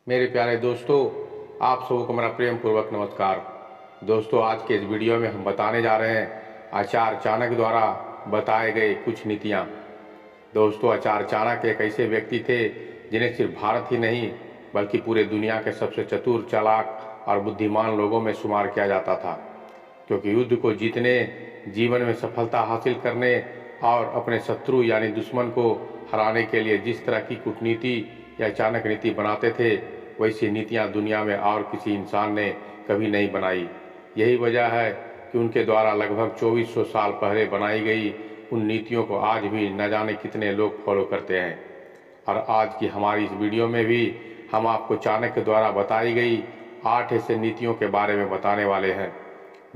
मेरे प्यारे दोस्तों, आप सबको को मेरा प्रेम पूर्वक नमस्कार। दोस्तों, आज के इस वीडियो में हम बताने जा रहे हैं आचार्य चाणक्य द्वारा बताए गए कुछ नीतियाँ। दोस्तों, आचार्य चाणक्य एक ऐसे व्यक्ति थे जिन्हें सिर्फ भारत ही नहीं बल्कि पूरे दुनिया के सबसे चतुर, चालाक और बुद्धिमान लोगों में शुमार किया जाता था। क्योंकि युद्ध को जीतने, जीवन में सफलता हासिल करने और अपने शत्रु यानी दुश्मन को हराने के लिए जिस तरह की कूटनीति या चाणक्य नीति बनाते थे, वैसी नीतियाँ दुनिया में और किसी इंसान ने कभी नहीं बनाई। यही वजह है कि उनके द्वारा लगभग 2400 साल पहले बनाई गई उन नीतियों को आज भी न जाने कितने लोग फॉलो करते हैं। और आज की हमारी इस वीडियो में भी हम आपको चाणक्य द्वारा बताई गई 8 ऐसे नीतियों के बारे में बताने वाले हैं,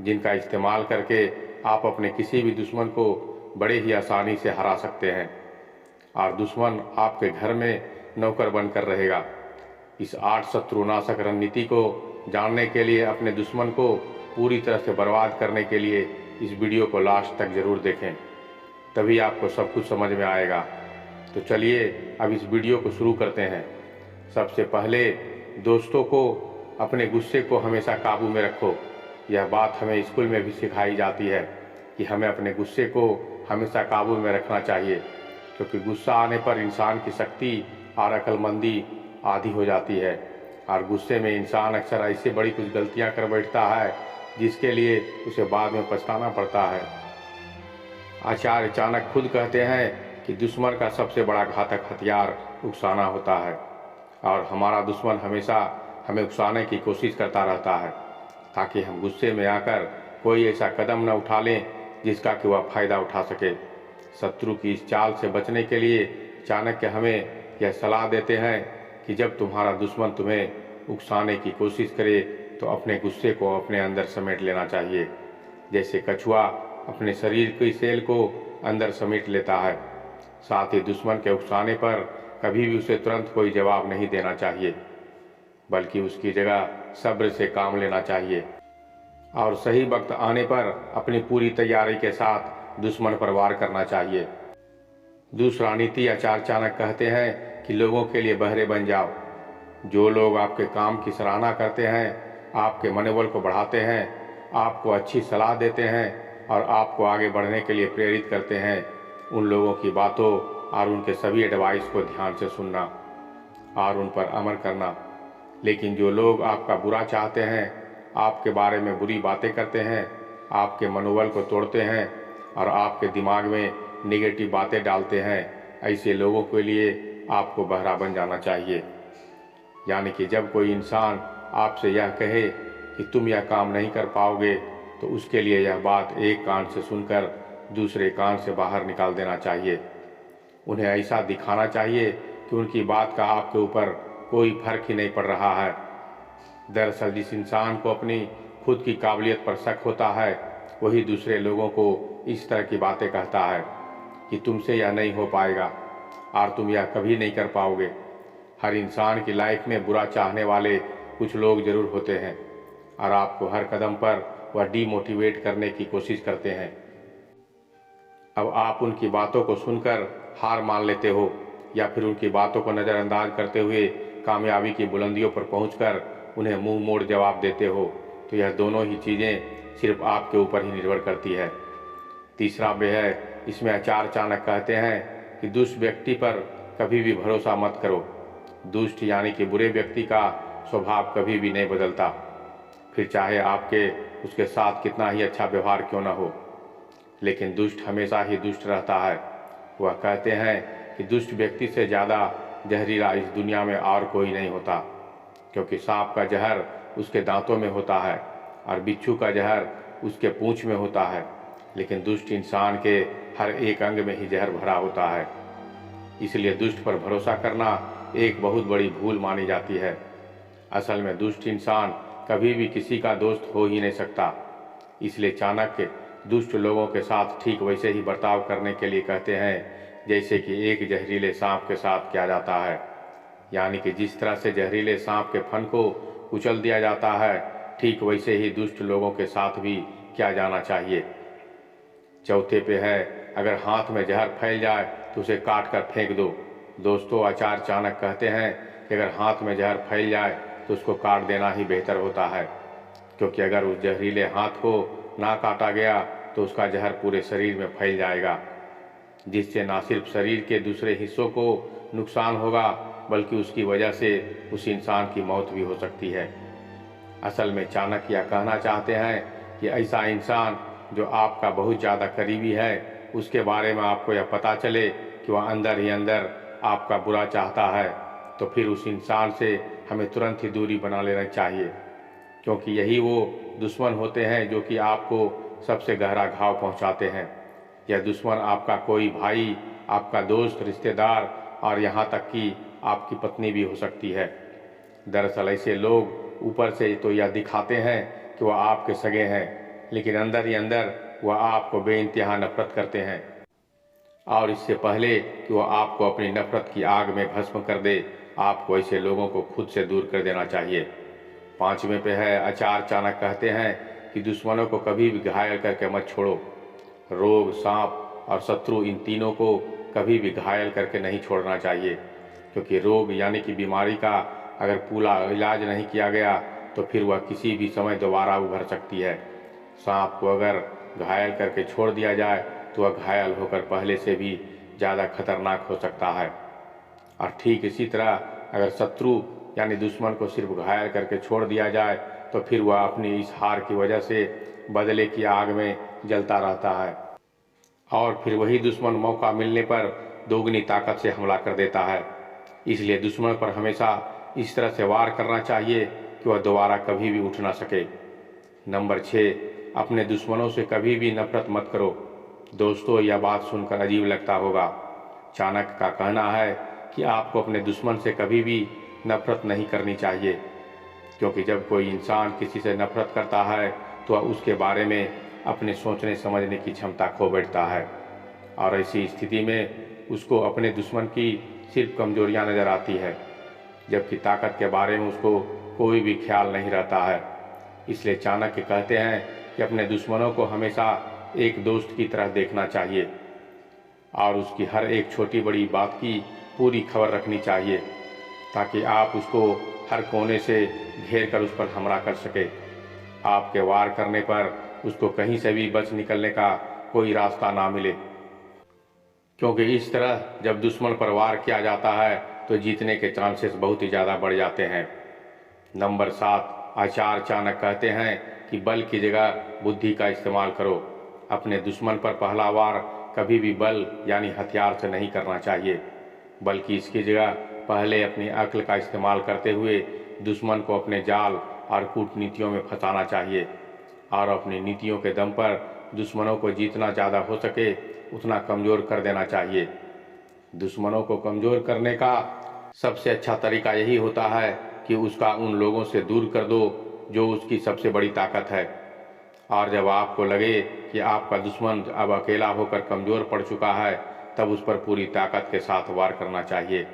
जिनका इस्तेमाल करके आप अपने किसी भी दुश्मन को बड़े ही आसानी से हरा सकते हैं और दुश्मन आपके घर में नौकर बनकर रहेगा। इस 8 शत्रुनाशक रणनीति को जानने के लिए, अपने दुश्मन को पूरी तरह से बर्बाद करने के लिए इस वीडियो को लास्ट तक जरूर देखें, तभी आपको सब कुछ समझ में आएगा। तो चलिए अब इस वीडियो को शुरू करते हैं। सबसे पहले दोस्तों को अपने गुस्से को हमेशा काबू में रखो। यह बात हमें स्कूल में भी सिखाई जाती है कि हमें अपने गुस्से को हमेशा काबू में रखना चाहिए, क्योंकि गुस्सा आने पर इंसान की शक्ति और अक्लमंदी आधी हो जाती है और गुस्से में इंसान अक्सर ऐसी बड़ी कुछ गलतियां कर बैठता है जिसके लिए उसे बाद में पछताना पड़ता है। आचार्य चाणक्य खुद कहते हैं कि दुश्मन का सबसे बड़ा घातक हथियार उकसाना होता है और हमारा दुश्मन हमेशा हमें उकसाने की कोशिश करता रहता है, ताकि हम गुस्से में आकर कोई ऐसा कदम न उठा लें जिसका कि वह फायदा उठा सके। शत्रु की इस चाल से बचने के लिए चाणक्य हमें यह सलाह देते हैं कि जब तुम्हारा दुश्मन तुम्हें उकसाने की कोशिश करे तो अपने गुस्से को अपने अंदर समेट लेना चाहिए, जैसे कछुआ अपने शरीर की सेल को अंदर समेट लेता है। साथ ही दुश्मन के उकसाने पर कभी भी उसे तुरंत कोई जवाब नहीं देना चाहिए, बल्कि उसकी जगह सब्र से काम लेना चाहिए और सही वक्त आने पर अपनी पूरी तैयारी के साथ दुश्मन पर वार करना चाहिए। दूसरा नीति आचार्य चाणक्य कहते हैं कि लोगों के लिए बहरे बन जाओ। जो लोग आपके काम की सराहना करते हैं, आपके मनोबल को बढ़ाते हैं, आपको अच्छी सलाह देते हैं और आपको आगे बढ़ने के लिए प्रेरित करते हैं, उन लोगों की बातों और उनके सभी एडवाइस को ध्यान से सुनना और उन पर अमल करना। लेकिन जो लोग आपका बुरा चाहते हैं, आपके बारे में बुरी बातें करते हैं, आपके मनोबल को तोड़ते हैं और आपके दिमाग में नेगेटिव बातें डालते हैं, ऐसे लोगों के लिए आपको बहरा बन जाना चाहिए। यानी कि जब कोई इंसान आपसे यह कहे कि तुम यह काम नहीं कर पाओगे, तो उसके लिए यह बात एक कान से सुनकर दूसरे कान से बाहर निकाल देना चाहिए। उन्हें ऐसा दिखाना चाहिए कि उनकी बात का आपके ऊपर कोई फर्क ही नहीं पड़ रहा है। दरअसल जिस इंसान को अपनी खुद की काबिलियत पर शक होता है, वही दूसरे लोगों को इस तरह की बातें कहता है कि तुमसे यह नहीं हो पाएगा और तुम यह कभी नहीं कर पाओगे। हर इंसान की लाइफ में बुरा चाहने वाले कुछ लोग जरूर होते हैं और आपको हर कदम पर वह डीमोटिवेट करने की कोशिश करते हैं। अब आप उनकी बातों को सुनकर हार मान लेते हो या फिर उनकी बातों को नज़रअंदाज करते हुए कामयाबी की बुलंदियों पर पहुंचकर उन्हें मुंह मोड़ जवाब देते हो, तो यह दोनों ही चीज़ें सिर्फ आपके ऊपर ही निर्भर करती है। तीसरा वे है, इसमें आचार्य चाणक्य कहते हैं कि दुष्ट व्यक्ति पर कभी भी भरोसा मत करो। दुष्ट यानी कि बुरे व्यक्ति का स्वभाव कभी भी नहीं बदलता, फिर चाहे आपके उसके साथ कितना ही अच्छा व्यवहार क्यों न हो, लेकिन दुष्ट हमेशा ही दुष्ट रहता है। वह कहते हैं कि दुष्ट व्यक्ति से ज़्यादा जहरीला इस दुनिया में और कोई नहीं होता, क्योंकि सांप का जहर उसके दांतों में होता है और बिच्छू का जहर उसके पूंछ में होता है, लेकिन दुष्ट इंसान के हर एक अंग में ही जहर भरा होता है। इसलिए दुष्ट पर भरोसा करना एक बहुत बड़ी भूल मानी जाती है। असल में दुष्ट इंसान कभी भी किसी का दोस्त हो ही नहीं सकता। इसलिए चाणक्य दुष्ट लोगों के साथ ठीक वैसे ही बर्ताव करने के लिए कहते हैं जैसे कि एक जहरीले सांप के साथ किया जाता है। यानी कि जिस तरह से जहरीले सांप के फन को कुचल दिया जाता है, ठीक वैसे ही दुष्ट लोगों के साथ भी किया जाना चाहिए। चौथे पे है, अगर हाथ में जहर फैल जाए तो उसे काट कर फेंक दो। दोस्तों, आचार्य चाणक्य कहते हैं कि अगर हाथ में जहर फैल जाए तो उसको काट देना ही बेहतर होता है, क्योंकि अगर उस जहरीले हाथ को ना काटा गया तो उसका जहर पूरे शरीर में फैल जाएगा, जिससे ना सिर्फ शरीर के दूसरे हिस्सों को नुकसान होगा बल्कि उसकी वजह से उस इंसान की मौत भी हो सकती है। असल में चाणक्य यह कहना चाहते हैं कि ऐसा इंसान जो आपका बहुत ज़्यादा करीबी है, उसके बारे में आपको यह पता चले कि वह अंदर ही अंदर आपका बुरा चाहता है, तो फिर उस इंसान से हमें तुरंत ही दूरी बना लेना चाहिए, क्योंकि यही वो दुश्मन होते हैं जो कि आपको सबसे गहरा घाव पहुंचाते हैं। यह दुश्मन आपका कोई भाई, आपका दोस्त, रिश्तेदार और यहाँ तक कि आपकी पत्नी भी हो सकती है। दरअसल ऐसे लोग ऊपर से तो यह दिखाते हैं कि वह आपके सगे हैं, लेकिन अंदर ही अंदर वह आपको बेइंतहा नफरत करते हैं। और इससे पहले कि वह आपको अपनी नफरत की आग में भस्म कर दे, आपको ऐसे लोगों को खुद से दूर कर देना चाहिए। 5वें पे है, आचार्य चाणक्य कहते हैं कि दुश्मनों को कभी भी घायल करके मत छोड़ो। रोग, सांप और शत्रु, इन तीनों को कभी भी घायल करके नहीं छोड़ना चाहिए, क्योंकि रोग यानी कि बीमारी का अगर पूरा इलाज नहीं किया गया तो फिर वह किसी भी समय दोबारा उभर सकती है। सांप को अगर घायल करके छोड़ दिया जाए तो वह घायल होकर पहले से भी ज़्यादा खतरनाक हो सकता है। और ठीक इसी तरह अगर शत्रु यानी दुश्मन को सिर्फ घायल करके छोड़ दिया जाए तो फिर वह अपनी इस हार की वजह से बदले की आग में जलता रहता है, और फिर वही दुश्मन मौका मिलने पर दोगुनी ताकत से हमला कर देता है। इसलिए दुश्मन पर हमेशा इस तरह से वार करना चाहिए कि वह दोबारा कभी भी उठ ना सके। नंबर 6, अपने दुश्मनों से कभी भी नफरत मत करो। दोस्तों, यह बात सुनकर अजीब लगता होगा। चाणक्य का कहना है कि आपको अपने दुश्मन से कभी भी नफरत नहीं करनी चाहिए, क्योंकि जब कोई इंसान किसी से नफरत करता है तो वह उसके बारे में अपने सोचने समझने की क्षमता खो बैठता है, और ऐसी स्थिति में उसको अपने दुश्मन की सिर्फ कमजोरियां नजर आती है, जबकि ताकत के बारे में उसको कोई भी ख्याल नहीं रहता है। इसलिए चाणक्य कहते हैं कि अपने दुश्मनों को हमेशा एक दोस्त की तरह देखना चाहिए और उसकी हर एक छोटी बड़ी बात की पूरी खबर रखनी चाहिए, ताकि आप उसको हर कोने से घेर कर उस पर हमला कर सके। आपके वार करने पर उसको कहीं से भी बच निकलने का कोई रास्ता ना मिले, क्योंकि इस तरह जब दुश्मन पर वार किया जाता है तो जीतने के चांसेस बहुत ही ज़्यादा बढ़ जाते हैं। नंबर 7, आचार्य चाणक्य कहते हैं कि बल की जगह बुद्धि का इस्तेमाल करो। अपने दुश्मन पर पहला वार कभी भी बल यानी हथियार से नहीं करना चाहिए, बल्कि इसकी जगह पहले अपनी अक्ल का इस्तेमाल करते हुए दुश्मन को अपने जाल और कूटनीतियों में फंसाना चाहिए, और अपनी नीतियों के दम पर दुश्मनों को जितना ज़्यादा हो सके उतना कमज़ोर कर देना चाहिए। दुश्मनों को कमज़ोर करने का सबसे अच्छा तरीका यही होता है कि उसका उन लोगों से दूर कर दो जो उसकी सबसे बड़ी ताकत है, और जब आपको लगे कि आपका दुश्मन अब अकेला होकर कमज़ोर पड़ चुका है तब उस पर पूरी ताकत के साथ वार करना चाहिए,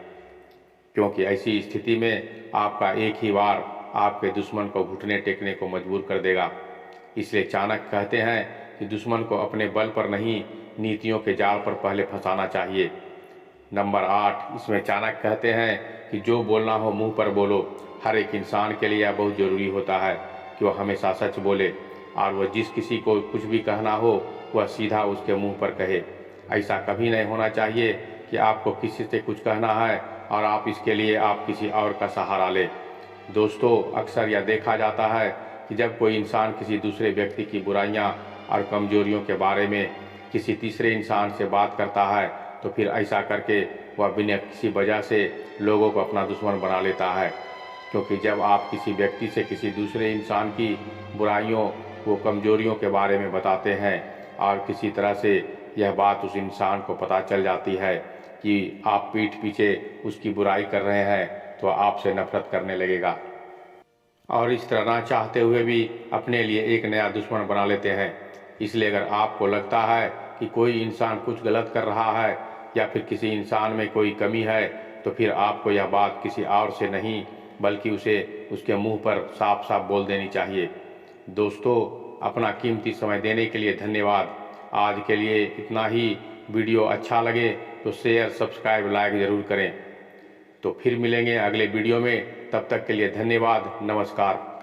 क्योंकि ऐसी स्थिति में आपका एक ही वार आपके दुश्मन को घुटने टेकने को मजबूर कर देगा। इसलिए चाणक्य कहते हैं कि दुश्मन को अपने बल पर नहीं, नीतियों के जाल पर पहले फंसाना चाहिए। नंबर 8, इसमें चाणक्य कहते हैं कि जो बोलना हो मुंह पर बोलो। हर एक इंसान के लिए यह बहुत ज़रूरी होता है कि वह हमेशा सच बोले, और वह जिस किसी को कुछ भी कहना हो वह सीधा उसके मुंह पर कहे। ऐसा कभी नहीं होना चाहिए कि आपको किसी से कुछ कहना है और आप इसके लिए आप किसी और का सहारा ले। दोस्तों, अक्सर यह देखा जाता है कि जब कोई इंसान किसी दूसरे व्यक्ति की बुराइयां और कमजोरियों के बारे में किसी तीसरे इंसान से बात करता है तो फिर ऐसा करके वह बिना किसी वजह से लोगों को अपना दुश्मन बना लेता है, क्योंकि जब आप किसी व्यक्ति से किसी दूसरे इंसान की बुराइयों वो कमजोरियों के बारे में बताते हैं और किसी तरह से यह बात उस इंसान को पता चल जाती है कि आप पीठ पीछे उसकी बुराई कर रहे हैं, तो आपसे नफरत करने लगेगा और इस तरह ना चाहते हुए भी अपने लिए एक नया दुश्मन बना लेते हैं। इसलिए अगर आपको लगता है कि कोई इंसान कुछ गलत कर रहा है या फिर किसी इंसान में कोई कमी है, तो फिर आपको यह बात किसी और से नहीं बल्कि उसे उसके मुंह पर साफ साफ बोल देनी चाहिए। दोस्तों, अपना कीमती समय देने के लिए धन्यवाद। आज के लिए इतना ही। वीडियो अच्छा लगे तो शेयर, सब्सक्राइब, लाइक ज़रूर करें। तो फिर मिलेंगे अगले वीडियो में, तब तक के लिए धन्यवाद, नमस्कार।